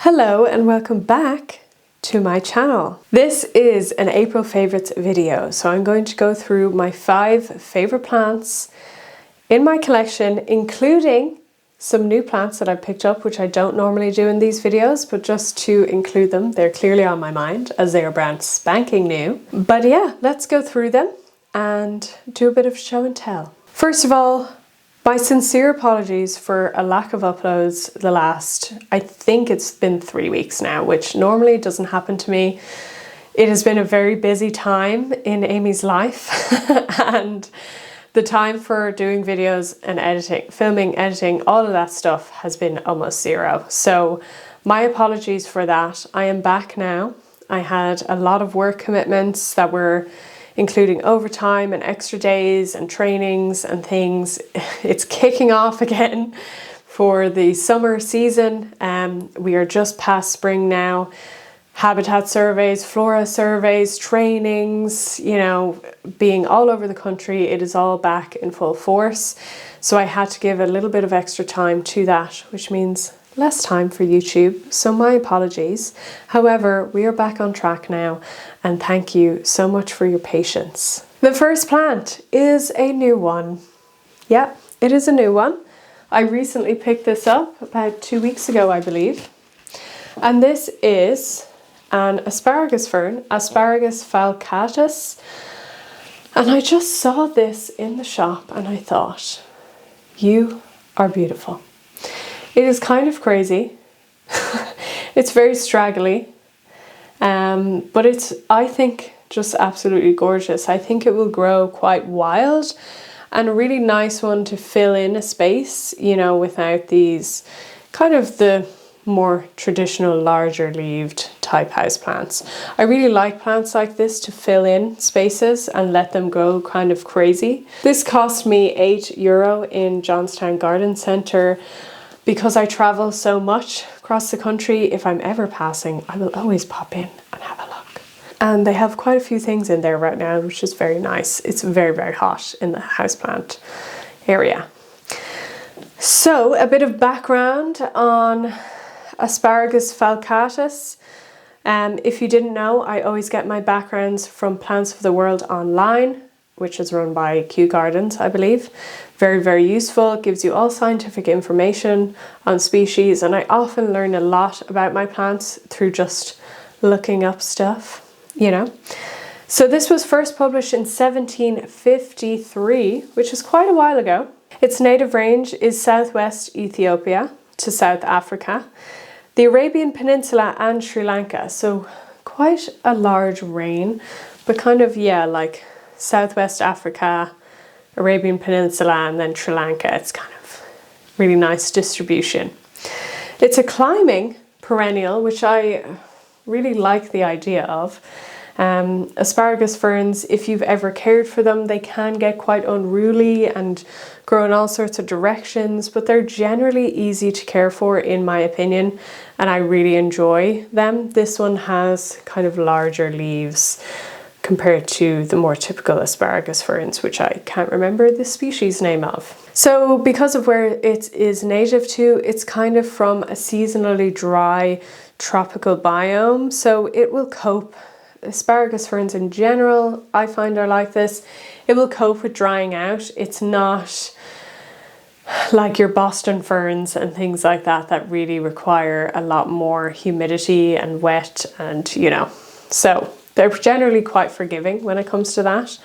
Hello and welcome back to my channel. This is an April favorites video, so I'm going to go through my 5 favorite plants in my collection, including some new plants that I picked up, which I don't normally do in these videos, but just to include them. They're clearly on my mind as they are brand spanking new. But yeah, let's go through them and do a bit of show and tell. First of all, my sincere apologies for a lack of uploads the last, I think it's been 3 weeks now, which normally doesn't happen to me. It has been a very busy time in Amy's life and the time for doing videos and editing, filming, editing, all of that stuff has been almost zero. So my apologies for that. I am back now. I had a lot of work commitments that were including overtime and extra days and trainings and things. It's kicking off again for the summer season. We are just past spring now. Habitat surveys, flora surveys, trainings, you know, being all over the country, it is all back in full force. So I had to give a little bit of extra time to that, which means less time for YouTube, so my apologies. However, we are back on track now, and thank you so much for your patience. The first plant is a new one. Yeah, it is a new one. I recently picked this up about 2 weeks ago, I believe. And this is an asparagus fern, Asparagus falcatus. And I just saw this in the shop and I thought, you are beautiful. It is kind of crazy. It's very straggly, but it's, I think, just absolutely gorgeous. I think it will grow quite wild and a really nice one to fill in a space, you know, without these kind of the more traditional larger leaved type houseplants. I really like plants like this to fill in spaces and let them grow kind of crazy. This cost me €8 in Johnstown Garden Centre. Because I travel so much across the country, if I'm ever passing, I will always pop in and have a look. And they have quite a few things in there right now, which is very nice. It's very, very hot in the houseplant area. So a bit of background on Asparagus falcatus. If you didn't know, I always get my backgrounds from Plants of the World online, which is run by Kew Gardens, I believe. Very, very useful. It gives you all scientific information on species, and I often learn a lot about my plants through just looking up stuff, you know. So this was first published in 1753, which is quite a while ago. Its native range is southwest Ethiopia to South Africa, the Arabian Peninsula and Sri Lanka. So quite a large reign, but kind of, yeah, like Southwest Africa, Arabian Peninsula, and then Sri Lanka. It's kind of really nice distribution. It's a climbing perennial, which I really like the idea of. Asparagus ferns, if you've ever cared for them, they can get quite unruly and grow in all sorts of directions, but they're generally easy to care for in my opinion, and I really enjoy them. This one has kind of larger leaves compared to the more typical asparagus ferns, which I can't remember the species name of. So because of where it is native to, it's kind of from a seasonally dry tropical biome, so it will cope. Asparagus ferns in general, I find, are like this. It will cope with drying out. It's not like your Boston ferns and things like that that really require a lot more humidity and wet and, you know, so they're generally quite forgiving when it comes to that.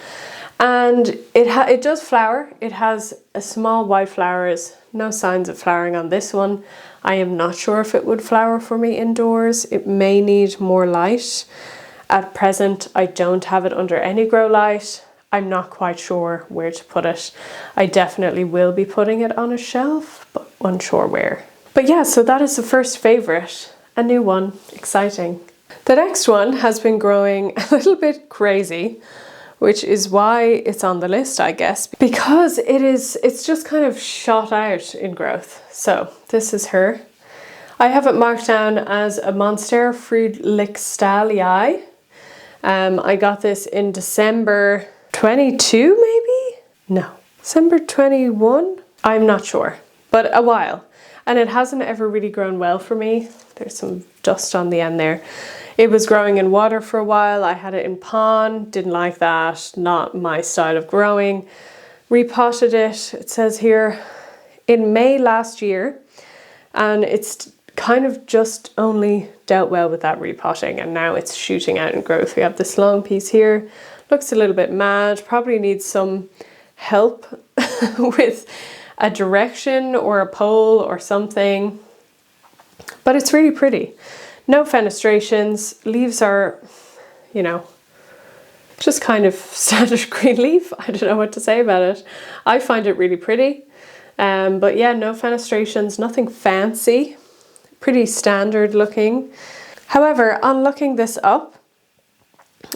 And it does flower. It has a small white flowers, no signs of flowering on this one. I am not sure if it would flower for me indoors. It may need more light. At present, I don't have it under any grow light. I'm not quite sure where to put it. I definitely will be putting it on a shelf, but unsure where. But yeah, so that is the first favorite, a new one, exciting. The next one has been growing a little bit crazy, which is why it's on the list, I guess, because it's just kind of shot out in growth. So this is her. I have it marked down as a Monstera Friedlichstallii. I got this in December 22, maybe? No, December 21? I'm not sure, but a while. and it hasn't ever really grown well for me. There's some dust on the end there. It was growing in water for a while. I had it in pond, didn't like that, not my style of growing. Repotted it, it says here, in May last year, and it's kind of just only dealt well with that repotting, and now it's shooting out in growth. We have this long piece here, looks a little bit mad, probably needs some help with a direction or a pole or something, but it's really pretty. No fenestrations, leaves are, you know, just kind of standard green leaf. I don't know what to say about it. I find it really pretty. But yeah, no fenestrations, nothing fancy, pretty standard looking. However, on looking this up,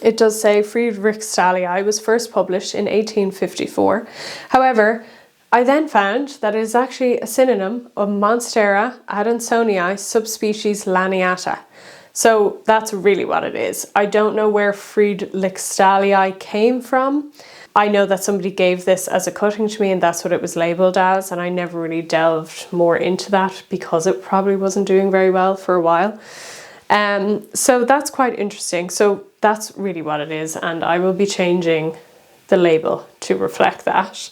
it does say Friedrichsthalii was first published in 1854. However, I then found that it is actually a synonym of Monstera adansonii subspecies laniata. So that's really what it is. I don't know where Friedrichsthalii came from. I know that somebody gave this as a cutting to me and that's what it was labelled as, and I never really delved more into that because it probably wasn't doing very well for a while. So that's quite interesting. So that's really what it is, and I will be changing the label to reflect that.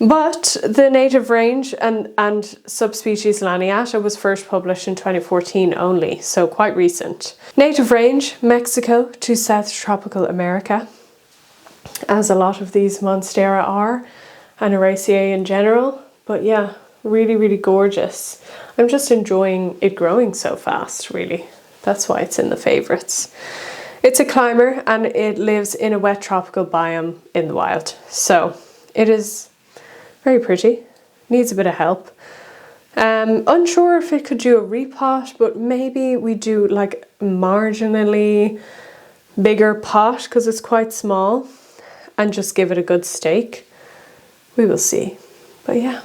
But the native range and subspecies laniata was first published in 2014 only, so quite recent. Native range, Mexico to South Tropical America, as a lot of these Monstera are, and Araceae in general. But yeah, really, really gorgeous. I'm just enjoying it growing so fast, really. That's why it's in the favourites. It's a climber and it lives in a wet tropical biome in the wild. So it is very pretty, needs a bit of help. Unsure if it could do a repot, but maybe we do like marginally bigger pot because it's quite small, and just give it a good stake. We will see. But yeah,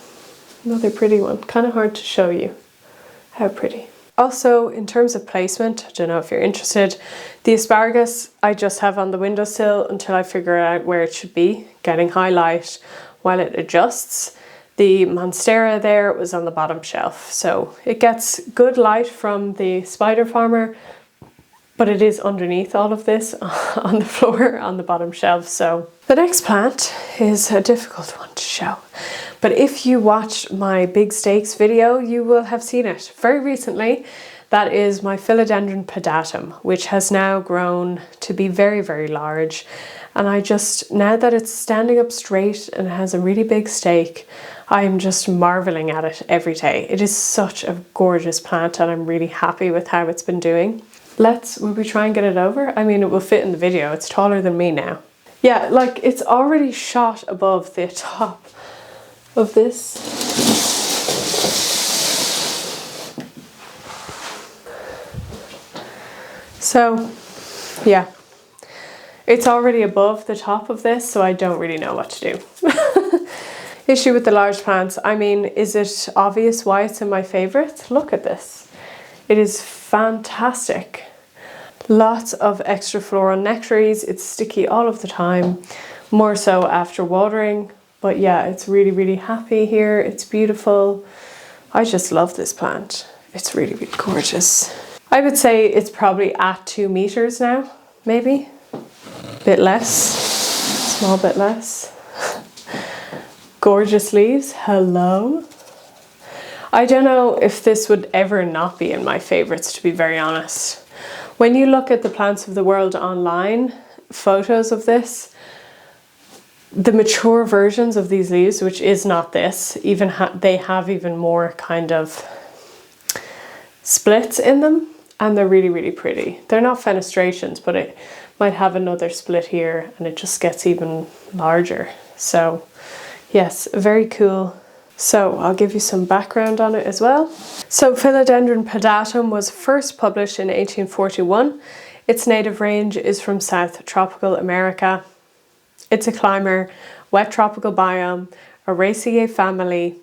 another pretty one. Kind of hard to show you how pretty. Also, in terms of placement, I don't know if you're interested, the asparagus I just have on the windowsill until I figure out where it should be, getting high light while it adjusts. The Monstera there was on the bottom shelf, so it gets good light from the spider farmer, but it is underneath all of this on the floor on the bottom shelf. So the next plant is a difficult one to show, but if you watched my big stakes video, you will have seen it very recently. That is my Philodendron pedatum, which has now grown to be very, very large. And I just, now that it's standing up straight and has a really big stake, I'm just marveling at it every day. It is such a gorgeous plant and I'm really happy with how it's been doing. Will we try and get it over? I mean, it will fit in the video. It's taller than me now. Yeah, like it's already shot above the top of this. So, yeah. It's already above the top of this, so I don't really know what to do. Issue with the large plants. I mean, is it obvious why it's in my favourites? Look at this. It is fantastic. Lots of extra floral nectaries. It's sticky all of the time, more so after watering. But yeah, it's really, really happy here. It's beautiful. I just love this plant. It's really, really gorgeous. I would say it's probably at 2 meters now, maybe. Bit less, small bit less. Gorgeous leaves, hello. I don't know if this would ever not be in my favorites, to be very honest. When you look at the plants of the world online, photos of this, the mature versions of these leaves, which is not this, even they have even more kind of splits in them, and they're really, really pretty. They're not fenestrations, but it might have another split here and it just gets even larger. So yes, very cool. So I'll give you some background on it as well. So Philodendron pedatum was first published in 1841. Its native range is from South Tropical America. It's a climber, wet tropical biome, Araceae family,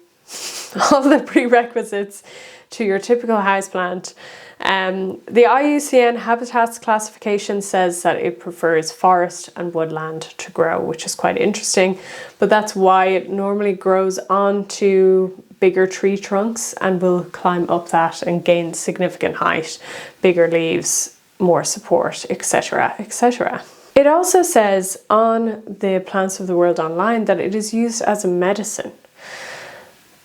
all the prerequisites to your typical houseplant. The IUCN Habitats classification says that it prefers forest and woodland to grow, which is quite interesting, but that's why it normally grows onto bigger tree trunks and will climb up that and gain significant height, bigger leaves, more support, etc., etc. It also says on the Plants of the World online that it is used as a medicine.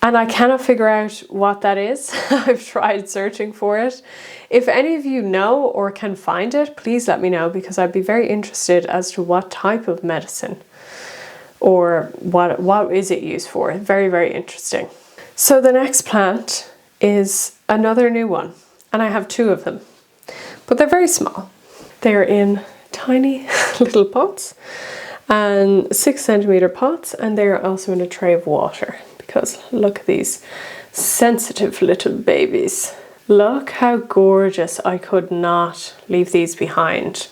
And I cannot figure out what that is. I've tried searching for it. If any of you know or can find it, please let me know, because I'd be very interested as to what type of medicine or what is it used for. Very, very interesting. So the next plant is another new one, and I have two of them, but they're very small. They're in tiny little pots and 6 centimeter pots, and they're also in a tray of water. Because look at these sensitive little babies. Look how gorgeous. I could not leave these behind.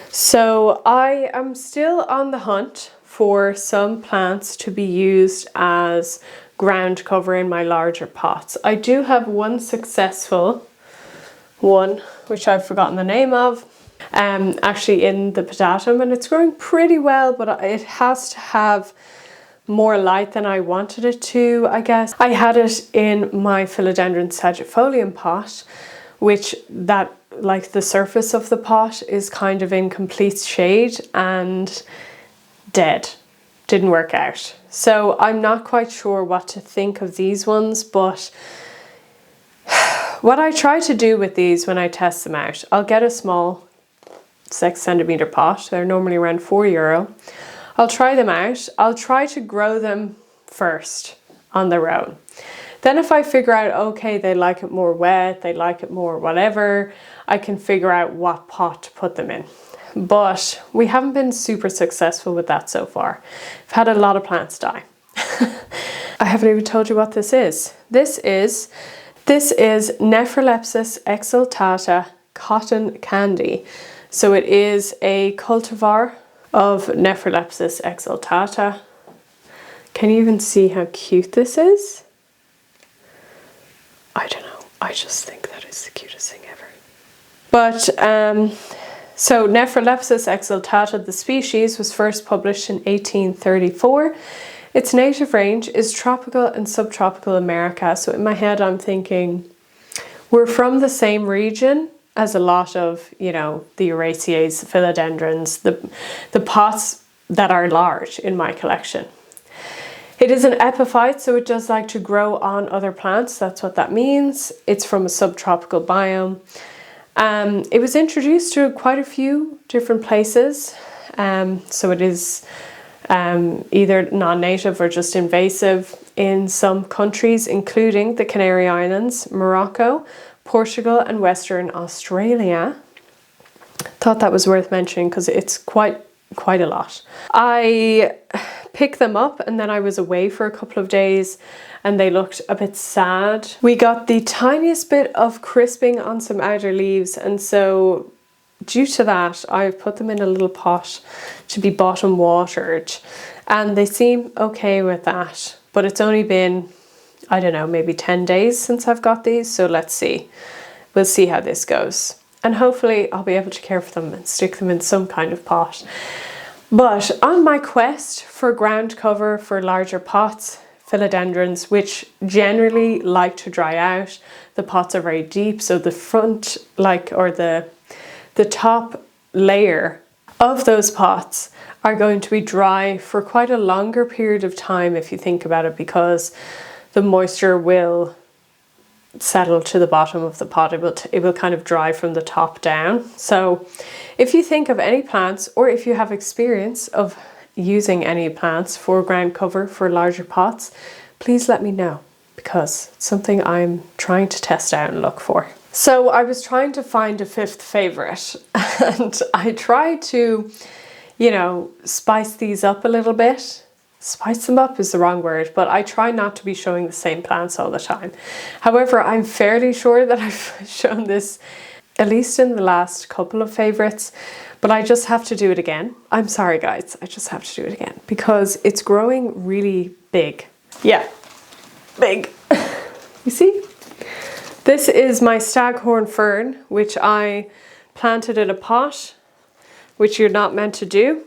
So I am still on the hunt for some plants to be used as ground cover in my larger pots. I do have one successful one, which I've forgotten the name of, actually in the potatum, and it's growing pretty well, but it has to have more light than I wanted it to, I guess. I had it in my philodendron sagittifolium pot, which like the surface of the pot is kind of in complete shade and dead. Didn't work out. So I'm not quite sure what to think of these ones, but what I try to do with these when I test them out, I'll get a small 6 centimeter pot. They're normally around €4. I'll try them out. I'll try to grow them first on their own. Then if I figure out, okay, they like it more wet, they like it more whatever, I can figure out what pot to put them in. But we haven't been super successful with that so far. I've had a lot of plants die. I haven't even told you what this is. This is Nephrolepis exaltata cotton candy. So it is a cultivar of Nephrolepis exaltata. Can you even see how cute this is? I don't know. I just think that is the cutest thing ever. But so Nephrolepis exaltata, the species, was first published in 1834. Its native range is tropical and subtropical America. So in my head, I'm thinking we're from the same region as a lot of, you know, the Eraceae, philodendrons, the pots that are large in my collection. It is an epiphyte, so it does like to grow on other plants. That's what that means. It's from a subtropical biome. It was introduced to quite a few different places. So it is either non-native or just invasive in some countries, including the Canary Islands, Morocco, Portugal and Western Australia. Thought that was worth mentioning because it's quite a lot. I picked them up and then I was away for a couple of days and they looked a bit sad. We got the tiniest bit of crisping on some outer leaves, and so due to that I've put them in a little pot to be bottom watered, and they seem okay with that. But it's only been, I don't know, maybe 10 days since I've got these, so let's see. We'll see how this goes. And hopefully I'll be able to care for them and stick them in some kind of pot. But on my quest for ground cover for larger pots, philodendrons, which generally like to dry out, the pots are very deep, so the front, or the top layer of those pots are going to be dry for quite a longer period of time if you think about it, because the moisture will settle to the bottom of the pot. It will kind of dry from the top down. So if you think of any plants, or if you have experience of using any plants for ground cover for larger pots, please let me know, because it's something I'm trying to test out and look for. So I was trying to find a fifth favorite, and I tried to, you know, spice these up a little bit. Spice them up is the wrong word, but I try not to be showing the same plants all the time. However, I'm fairly sure that I've shown this at least in the last couple of favorites, but I just have to do it again. I'm sorry guys, I just have to do it again because it's growing really big. Yeah, big. You see? This is my staghorn fern, which I planted in a pot, which you're not meant to do.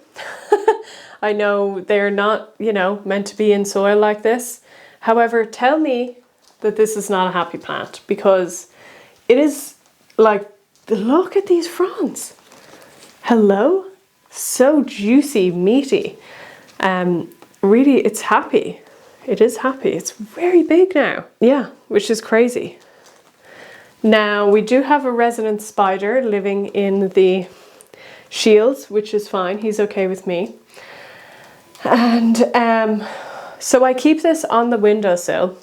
I know they're not, you know, meant to be in soil like this. However, tell me that this is not a happy plant, because it is like, look at these fronds. Hello? So juicy, meaty. Really, it's happy. It is happy. It's very big now. Yeah, which is crazy. Now, we do have a resident spider living in the shields, which is fine. He's okay with me. And so I keep this on the windowsill.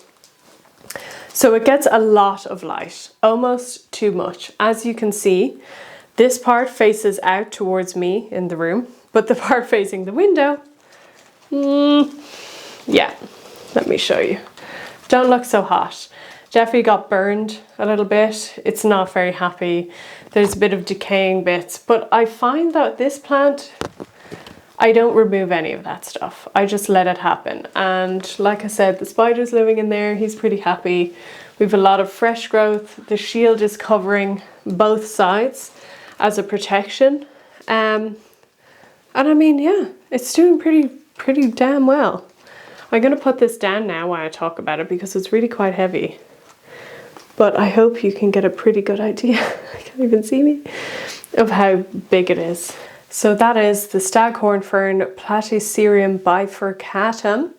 So it gets a lot of light, almost too much. As you can see, this part faces out towards me in the room, but the part facing the window, yeah, let me show you. Don't look so hot. Jeffrey got burned a little bit. It's not very happy. There's a bit of decaying bits, but I find that this plant, I don't remove any of that stuff. I just let it happen. And like I said, the spider's living in there. He's pretty happy. We have a lot of fresh growth. The shield is covering both sides as a protection. And I mean, yeah, it's doing pretty damn well. I'm gonna put this down now while I talk about it because it's really quite heavy. But I hope you can get a pretty good idea, I can't even see me, of how big it is. So that is the staghorn fern, Platycerium bifurcatum,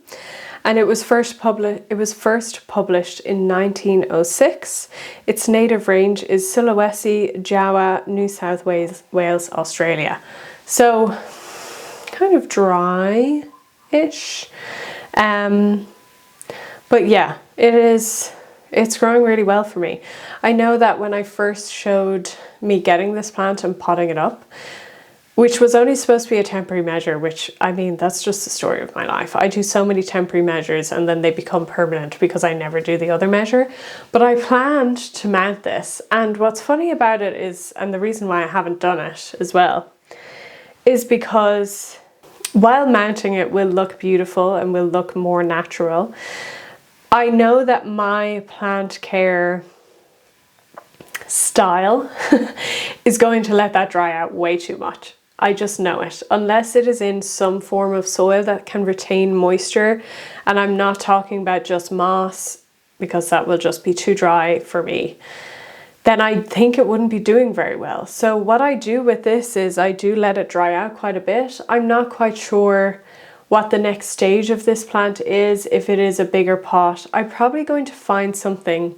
and it was first published in 1906. Its native range is Sulawesi, Jawa, New South Wales, Australia. So kind of dry-ish. But yeah, it's growing really well for me. I know that when I first showed me getting this plant and potting it up, which was only supposed to be a temporary measure, which, I mean, that's just the story of my life. I do so many temporary measures and then they become permanent because I never do the other measure. But I planned to mount this. And what's funny about it is, and the reason why I haven't done it as well, is because while mounting it will look beautiful and will look more natural, I know that my plant care style is going to let that dry out way too much. I just know it. Unless it is in some form of soil that can retain moisture, and I'm not talking about just moss because that will just be too dry for me, then I think it wouldn't be doing very well. So what I do with this is I do let it dry out quite a bit. I'm not quite sure what the next stage of this plant is. If it is a bigger pot, I'm probably going to find something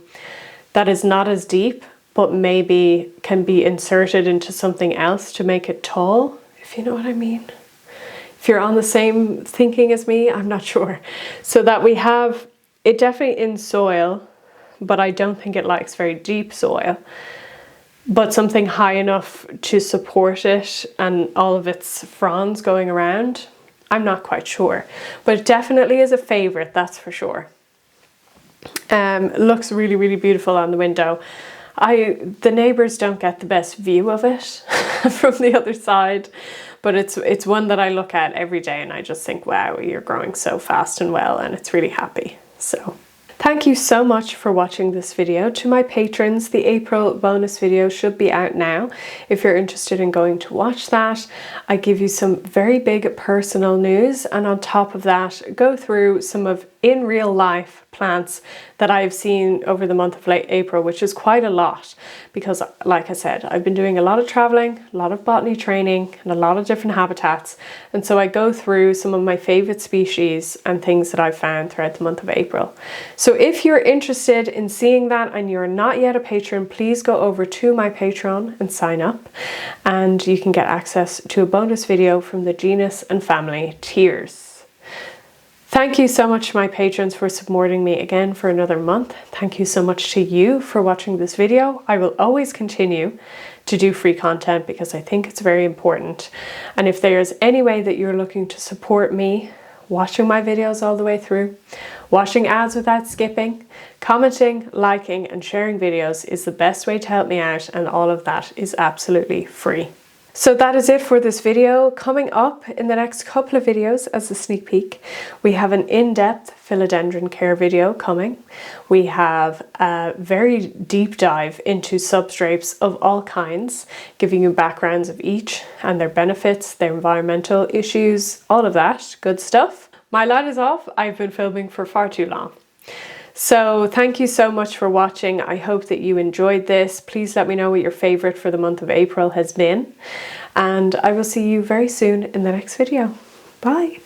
that is not as deep, but maybe can be inserted into something else to make it tall, if you know what I mean. If you're on the same thinking as me, I'm not sure. So that we have it definitely in soil, but I don't think it likes very deep soil, but something high enough to support it and all of its fronds going around. I'm not quite sure, but it definitely is a favorite, that's for sure. Looks really, really beautiful on the window. The neighbors don't get the best view of it from the other side, but it's one that I look at every day and I just think, wow, you're growing so fast and well, and it's really happy. So thank you so much for watching this video. To my patrons, the April bonus video should be out now. If you're interested in going to watch that, I give you some very big personal news, and on top of that, go through some of in real life plants that I've seen over the month of late April, which is quite a lot because, like I said, I've been doing a lot of traveling, a lot of botany training, and a lot of different habitats. And so I go through some of my favorite species and things that I've found throughout the month of April. So if you're interested in seeing that and you're not yet a patron, please go over to my Patreon and sign up, and you can get access to a bonus video from the genus and family tiers. Thank you so much to my patrons for supporting me again for another month. Thank you so much to you for watching this video. I will always continue to do free content because I think it's very important. And if there's any way that you're looking to support me, watching my videos all the way through, watching ads without skipping, commenting, liking, and sharing videos is the best way to help me out, and all of that is absolutely free. So that is it for this video. Coming up in the next couple of videos as a sneak peek, we have an in-depth philodendron care video coming. We have a very deep dive into substrates of all kinds, giving you backgrounds of each and their benefits, their environmental issues, all of that good stuff. My light is off. I've been filming for far too long. So thank you so much for watching. I hope that you enjoyed this. Please let me know what your favorite for the month of April has been. And I will see you very soon in the next video. Bye.